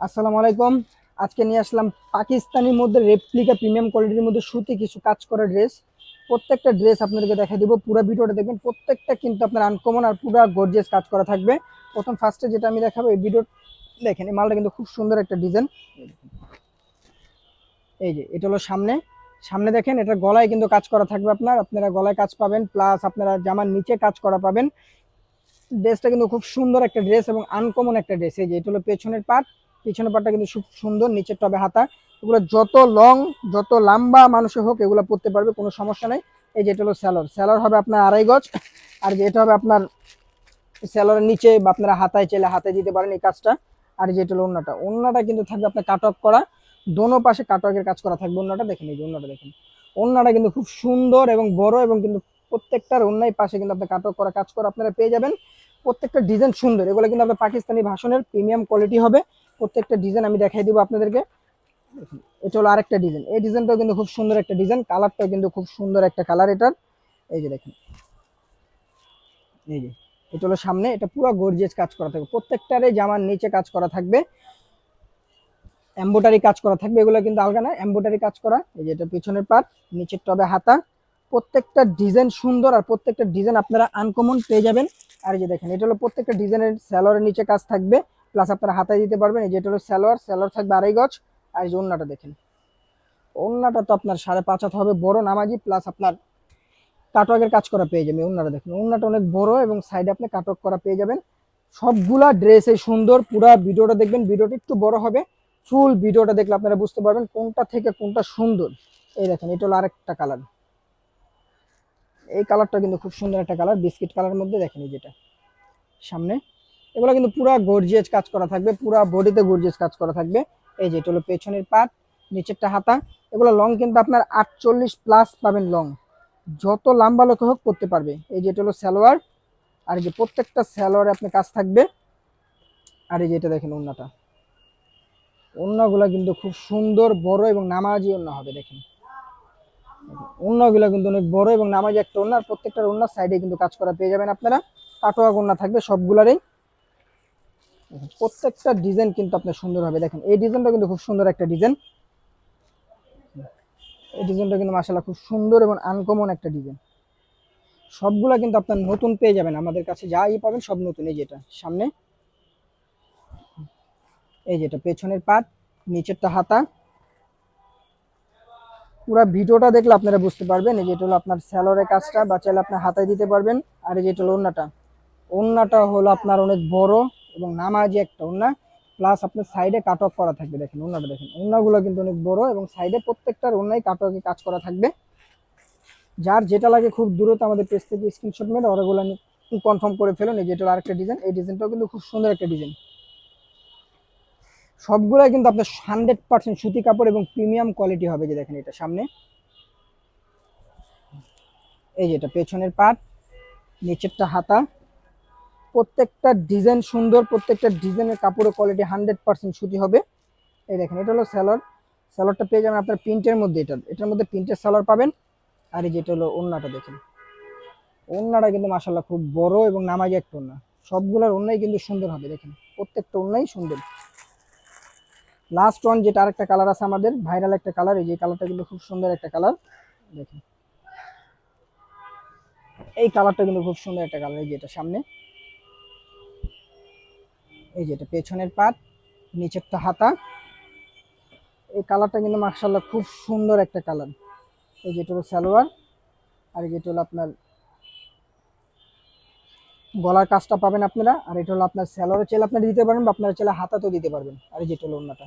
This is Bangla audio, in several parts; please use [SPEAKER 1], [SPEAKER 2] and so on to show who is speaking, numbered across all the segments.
[SPEAKER 1] আসসালামু আলাইকুম। আজকে নিয়ে আসলাম পাকিস্তানের মধ্যে রেপ্লিকা প্রিমিয়াম কোয়ালিটির মধ্যে সুতি কিছু কাজ করা ড্রেস। প্রত্যেকটা ড্রেস আপনাদেরকে দেখাই দিব, পুরো ভিডিওটা দেখবেন। প্রত্যেকটা কিন্তু আপনার আনকমন আর পুরো গর্জিয়াস কাজ করা থাকবে। প্রথম ফার্স্টে যেটা আমি দেখাবো, এই ভিডিও দেখেন, এই মালটা কিন্তু খুব সুন্দর একটা ডিজাইন। এই যে এটা হলো সামনে, সামনে দেখেন, এটা গলায় কিন্তু কাজ করা থাকবে। আপনারা গলায় কাজ পাবেন, প্লাস আপনারা জামার নিচে কাজ করা পাবেন। ড্রেসটা কিন্তু খুব সুন্দর একটা ড্রেস এবং আনকমন একটা ড্রেস। এই যে এটা হলো পেছনের পার্ট, পিছনের পার্টটা কিন্তু খুব সুন্দর, নিচের টবে হাতা। এগুলো যত লং, যত লম্বা মানুষের হোক এগুলো পরতে পারবে, কোনো সমস্যা নেই। এই যে এটা হলো স্যালোর, স্যালোর হবে আপনার 2.5 গজ। আর যে এটা হবে আপনার স্যালোরের নিচে বা আপনারা হাতায় চাইলে হাতায় দিতে পারেন এই কাজটা। আর যে এটা হলো ওন্নাটা, ওন্নাটা কিন্তু থাকবে আপনার কাটঅফ করা, দোনো পাশে কাটওয়ার্কের কাজ করা থাকবে। ওন্নাটা দেখেন, এই যে ওন্নাটা দেখেন, ওন্নাটা কিন্তু খুব সুন্দর এবং বড়, এবং কিন্তু প্রত্যেকটার ওন্নায় পাশে কিন্তু আপনার কাটওয়ার্ক করা কাজ করা আপনারা পেয়ে যাবেন। প্রত্যেকটা ডিজাইন সুন্দর, এগুলো কিন্তু আপনার পাকিস্তানি ভাষণের প্রিমিয়াম কোয়ালিটি হবে। প্রত্যেকটা ডিজাইন আমি দেখাই দিব আপনাদেরকে। এটা হলো আরেকটা ডিজাইন, এই ডিজাইনটাও কিন্তু খুব সুন্দর একটা ডিজাইন, কালারটাও কিন্তু খুব সুন্দর একটা কালার এটার। এই যে দেখেন, এই যে এটা হলো সামনে, এটা পুরো গর্জিয়াস কাজ করা থাকবে, প্রত্যেকটারে জামার নিচে কাজ করা থাকবে, এমব্রয়ডারি কাজ করা থাকবে। এগুলো কিন্তু আলগা না, এমব্রয়ডারি কাজ করা। এই যে এটা পিছনের পার্ট, নিচের টবে হাতা। প্রত্যেকটা ডিজাইন সুন্দর, আর প্রত্যেকটা ডিজাইন আপনারা আনকমন পেয়ে যাবেন। আর এই যে দেখেন, এটা হলো প্রত্যেকটা ডিজাইনের স্যালোয়ারের নিচে কাজ থাকবে, প্লাস আপনারা হাতায় দিতে পারবেন। এই যে এটা হলো স্যালোয়ার, স্যালোয়ার থাকবে 2.5 গজ। আর এই যে ওন্নাটা দেখেন, ওন্নাটা তো আপনার 5.5 হাত হবে, বড় নামাজি, প্লাস আপনার কাটওয়ার্কের কাজ করা পেয়ে যাবেন। ওন্নাটা দেখেন, ওন্নাটা অনেক বড় এবং সাইডে আপনি কাটওয়ার্ক করা পেয়ে যাবেন। সবগুলা ড্রেসে সুন্দর, পুরা ভিডিওটা দেখবেন, ভিডিওটা একটু বড় হবে, ফুল ভিডিওটা দেখলে আপনারা বুঝতে পারবেন কোনটা থেকে কোনটা সুন্দর। এই দেখেন, এটা হলো আরেকটা কালার, এই কালারটা কিন্তু খুব সুন্দর একটা কালার, বিস্কিট কালার মধ্যে। দেখেন এই যেটা সামনে, এগুলো কিন্তু পুরা গর্জিয়াস কাজ করা থাকবে, পুরা বডিতে গর্জিয়াস কাজ করা থাকবে। এই যে এটা হলো পেছনের পার্ট, নিচেরটা হাতা। এগুলো লং কিন্তু আপনার 48 প্লাস পাবেন লং, যত লম্বা লোক হোক করতে পারবে। এই যে এটা হলো সালোয়ার, আর এই যে প্রত্যেকটা সালোয়ারে আপনার কাজ থাকবে। আর এই যে এটা দেখেন ওন্নাটা, ওন্নাগুলো কিন্তু খুব সুন্দর, বড় এবং নামাজি ওন্না হবে। দেখেন ওন্নাগুলো কিন্তু অনেক বড় এবং নামাজি একটা ওন্না, আর প্রত্যেকটা ওন্নার সাইডে কিন্তু কাজ করা পেয়ে যাবেন আপনারা। কাটোয়া ওন্না থাকবে সবগুলারই। প্রত্যেকটা ডিজাইন কিন্তু আপনার সুন্দর হবে। দেখেন এই ডিজাইনটা কিন্তু খুব সুন্দর একটা ডিজাইন, এই ডিজাইনটা কিন্তু মাশাআল্লাহ খুব সুন্দর এবং আনকমন একটা ডিজাইন। সবগুলা কিন্তু আপনার নতুন পেয়ে যাবেন, আমাদের কাছে যাই পাবেন সব নতুন। এই যেটা সামনে, এই যেটা পেছনের পাট, নিচেরটা হাতা। পুরো ভিডিওটা দেখলে আপনারা বুঝতে পারবেন। এই যেটা হলো আপনার স্যালোরের কাজটা, বা চাইলে আপনার হাতায় দিতে পারবেন। আর এই যেটা হলো ওন্নাটা, ওন্নাটা হলো আপনার অনেক বড় এবং নামাজি একটা ওন্না, প্লাস আপনার সাইডে কাট অফ করা থাকবে। দেখেন ওন্নাটা দেখেন, ওন্নাগুলো কিন্তু অনেক বড় এবং সাইডে প্রত্যেকটার ওন্নায় কাট অফে কাজ করা থাকবে। যার যেটা লাগে খুব দ্রুত আমাদের পেজ থেকে স্ক্রিনশট মেরে ওগুলো কনফার্ম করে ফেলুন। এই যেটা হলো আরেকটা ডিজাইন, এই ডিজাইনটাও কিন্তু খুব সুন্দর একটা ডিজাইন। সবগুলাই কিন্তু আপনার 100% সুতি কাপড় এবং প্রিমিয়াম কোয়ালিটি হবে। যে দেখেন এটা সামনে, এই যে এটা পেছনের পাট, নিচেরটা হাতা। প্রত্যেকটা ডিজাইন সুন্দর, প্রত্যেকটা ডিজাইনের কাপড়ের কোয়ালিটি 100% সুতি হবে। এই দেখেন এটা হলো স্যালোয়ার, স্যালোয়ারটা পেয়ে যাবেন আপনার প্রিন্টের মধ্যে, এটার মধ্যে প্রিন্টের স্যালোয়ার পাবেন। আর এই যেটা হলো ওন্নাটা দেখেন, ওন্নাটা কিন্তু মাশাআল্লাহ খুব বড় এবং নামাজি একটা ওন্না। সবগুলোর ওন্নাই কিন্তু সুন্দর হবে। দেখেন প্রত্যেকটা ওন্নাই সুন্দর। লাস্ট ওয়ান যেটা আরেকটা কালার আছে আমাদের ভাইরাল একটা কালার, এই যে কালারটা কিন্তু খুব সুন্দর একটা কালার। দেখেন এই কালারটা কিন্তু খুব সুন্দর একটা কালার। এই যে এটা সামনে, এই যে এটা পেছনের পাট, নিচেরটা হাতা। এই কালারটা কিন্তু মাশাআল্লাহ খুব সুন্দর একটা কালার। এই যেটা হলো সালোয়ার, আর এই যেটা হলো আপনার গলার কাজটা পাবেন আপনারা। আর এটা হলো আপনার সালোয়ারের চাইলে আপনারা দিতে পারবেন, বা আপনারা চাইলে হাতাতেও দিতে পারবেন। আর এই যেটা হলো ওন্নাটা,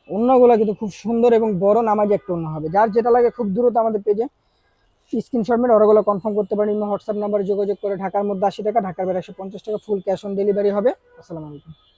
[SPEAKER 1] ওন্নাগুলো কিন্তু খুব সুন্দর এবং বড় নামাজি একটা ওন্না হবে। যার যেটা লাগে খুব দ্রুত আমাদের পেজে স্ক্রিনশট মেরে অর্ডারগুলো কনফার্ম করতে পারেন। হোয়াটসঅ্যাপ নাম্বারে যোগাযোগ করে ঢাকার মধ্যে 80 টাকা, ঢাকার বাইরে 150 টাকা ফুল ক্যাশ অন ডেলিভারি হবে। আসসালামু আলাইকুম।